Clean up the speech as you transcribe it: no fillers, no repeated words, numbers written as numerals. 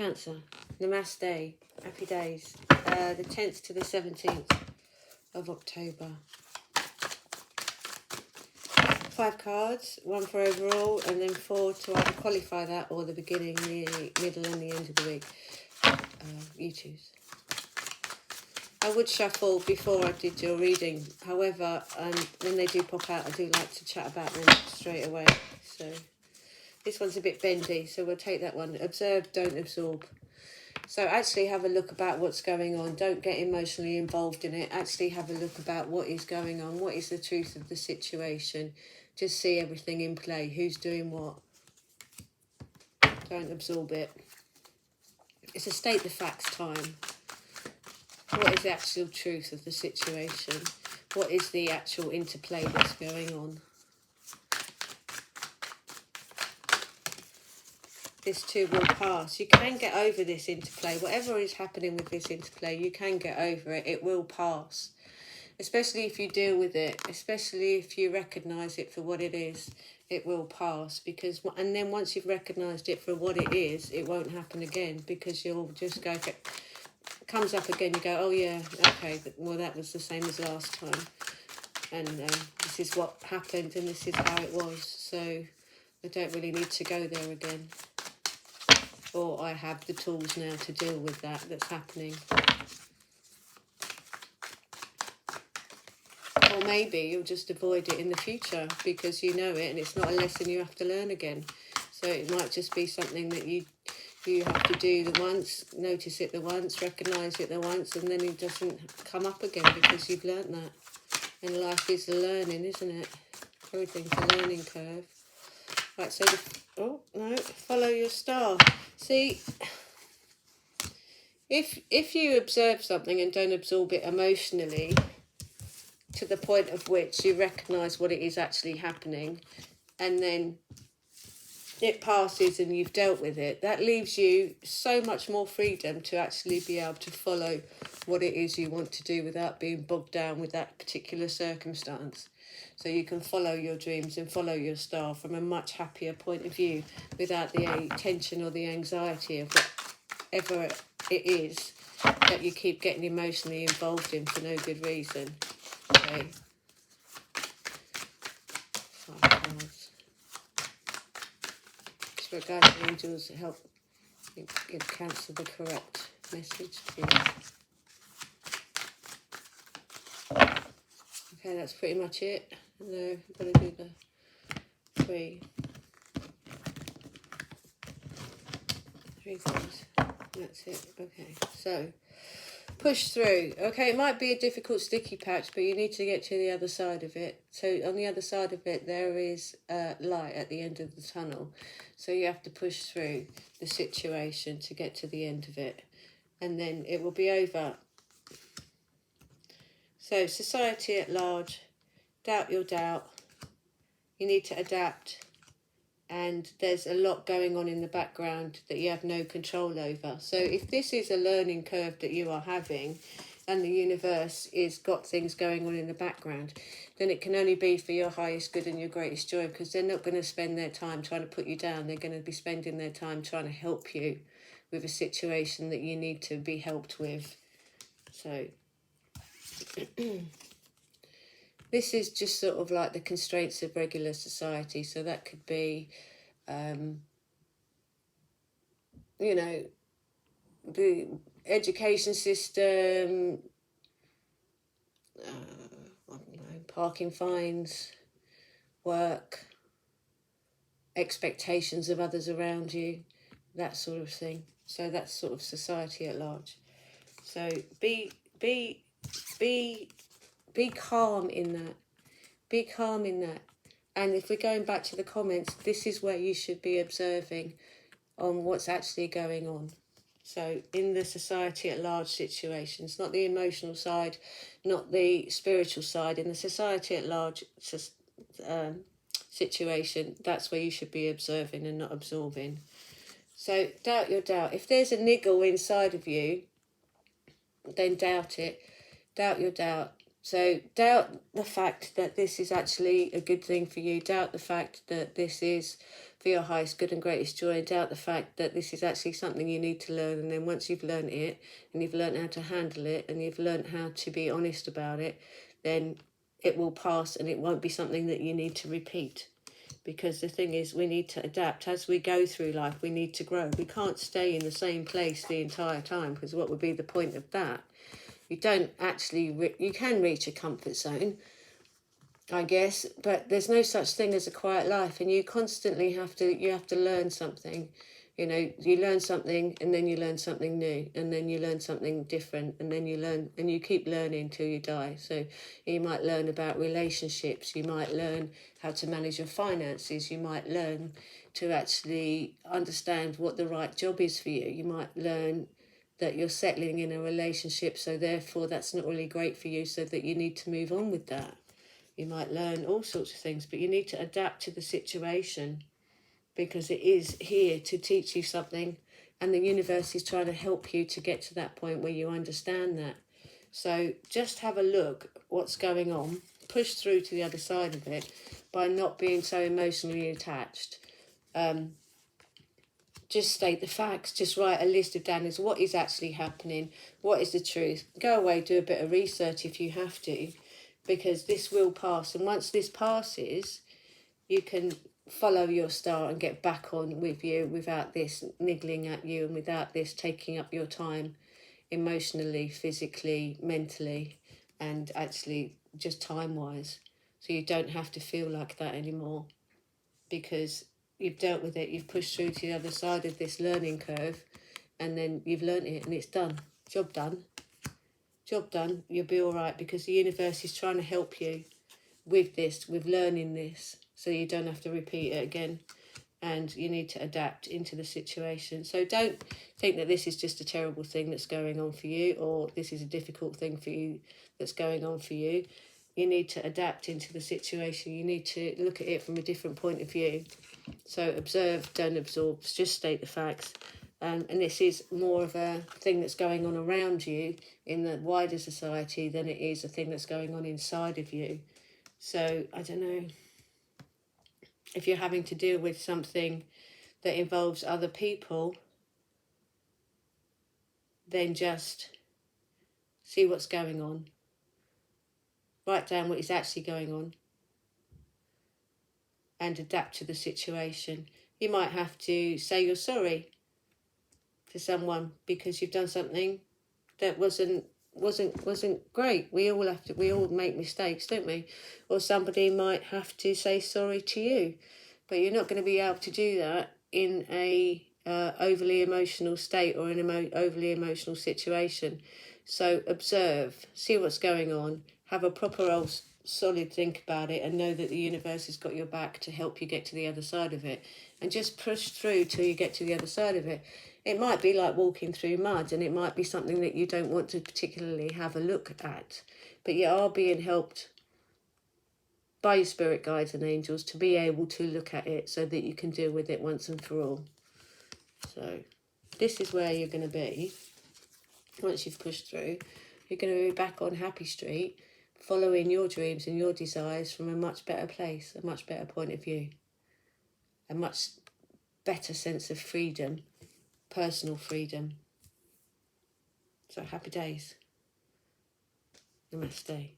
Cancer, Namaste, happy days, the 10th to the 17th of October. 5 cards, 1 for overall, and then 4 to either qualify that or the beginning, the middle and the end of the week. You choose. I would shuffle before I did your reading. However, when they do pop out, I do like to chat about them straight away. So this one's a bit bendy, so we'll take that one. Observe, don't absorb. So actually have a look about what's going on. Don't get emotionally involved in it. Actually have a look about what is going on. What is the truth of the situation? Just see everything in play. Who's doing what? Don't absorb it. It's a state the facts time. What is the actual truth of the situation? What is the actual interplay that's going on? This too will pass. You can get over this interplay. Whatever is happening with this interplay, you can get over it. It will pass. Especially if you deal with it. Especially if you recognise it for what it is. It will pass. And then once you've recognised it for what it is, it won't happen again. Because you'll just go... comes up again, you go, oh yeah, okay, well that was the same as last time. And this is what happened and this is how it was. So I don't really need to go there again. Or I have the tools now to deal with that's happening. Or maybe you'll just avoid it in the future because you know it and it's not a lesson you have to learn again. So it might just be something that you have to do the once, notice it the once, recognise it the once, and then it doesn't come up again because you've learnt that. And life is a learning, isn't it? Everything's a learning curve. Right, so follow your star. See, if you observe something and don't absorb it emotionally to the point of which you recognise what it is actually happening, and then it passes and you've dealt with it, that leaves you so much more freedom to actually be able to follow what it is you want to do without being bogged down with that particular circumstance. So you can follow your dreams and follow your star from a much happier point of view without the tension or the anxiety of whatever it is that you keep getting emotionally involved in for no good reason. Okay. 5 cards. Spirit guides and angels help give Cancer the correct message, please. Okay, that's pretty much it. No, I've got to do the 3 things. That's it. Okay, so push through. Okay, it might be a difficult sticky patch, but you need to get to the other side of it. So on the other side of it, there is light at the end of the tunnel. So you have to push through the situation to get to the end of it. And then it will be over. So society at large, doubt your doubt. You need to adapt. And there's a lot going on in the background that you have no control over. So if this is a learning curve that you are having and the universe is got things going on in the background, then it can only be for your highest good and your greatest joy, because they're not going to spend their time trying to put you down. They're going to be spending their time trying to help you with a situation that you need to be helped with. So this is just sort of like the constraints of regular society. So that could be, you know, the education system, I don't know, parking fines, work, expectations of others around you, that sort of thing. So that's sort of society at large. So be calm in that. Be calm in that. And if we're going back to the comments, this is where you should be observing on what's actually going on. So in the society at large situations, not the emotional side, not the spiritual side, in the society at large situation, that's where you should be observing and not absorbing. So doubt your doubt. If there's a niggle inside of you, then doubt it. Doubt your doubt. So doubt the fact that this is actually a good thing for you. Doubt the fact that this is for your highest good and greatest joy, and doubt the fact that this is actually something you need to learn. And then once you've learned it, and you've learned how to handle it, and you've learned how to be honest about it, then it will pass, and it won't be something that you need to repeat. Because the thing is, we need to adapt. As we go through life, we need to grow. We can't stay in the same place the entire time, because what would be the point of that? You don't actually, you can reach a comfort zone, I guess, but there's no such thing as a quiet life, and you constantly have to learn something. You know, you learn something, and then you learn something new, and then you learn something different, and then you learn, and you keep learning till you die. So you might learn about relationships, you might learn how to manage your finances, you might learn to actually understand what the right job is for you. You might learn that you're settling in a relationship, so therefore that's not really great for you, so that you need to move on with that. You might learn all sorts of things, but you need to adapt to the situation, because it is here to teach you something, and the universe is trying to help you to get to that point where you understand that. So just have a look what's going on, push through to the other side of it by not being so emotionally attached. Just state the facts, just write a list of down as what is actually happening, what is the truth. Go away, do a bit of research if you have to, because this will pass, and once this passes, you can follow your star and get back on with you without this niggling at you, and without this taking up your time emotionally, physically, mentally, and actually just time-wise. So you don't have to feel like that anymore, because you've dealt with it, you've pushed through to the other side of this learning curve, and then you've learnt it, and it's done. Job done. Job done. You'll be all right, because the universe is trying to help you with this, with learning this, so you don't have to repeat it again, and you need to adapt into the situation. So don't think that this is just a terrible thing that's going on for you, or this is a difficult thing for you that's going on for you. You need to adapt into the situation. You need to look at it from a different point of view. So observe, don't absorb, just state the facts. And this is more of a thing that's going on around you in the wider society than it is a thing that's going on inside of you. So, I don't know, if you're having to deal with something that involves other people, then just see what's going on. Write down what is actually going on and adapt to the situation. You might have to say you're sorry to someone because you've done something that wasn't great. We all make mistakes, don't we? Or somebody might have to say sorry to you, but you're not going to be able to do that in a overly emotional state or in an overly emotional situation. So observe, see what's going on, have a proper old solid think about it, and know that the universe has got your back to help you get to the other side of it, and just push through till you get to the other side of it. It might be like walking through mud, and it might be something that you don't want to particularly have a look at, but you are being helped by your spirit guides and angels to be able to look at it so that you can deal with it once and for all. So this is where you're going to be once you've pushed through. You're going to be back on Happy Street, following your dreams and your desires from a much better place, a much better point of view, a much better sense of freedom, personal freedom. So happy days. Namaste.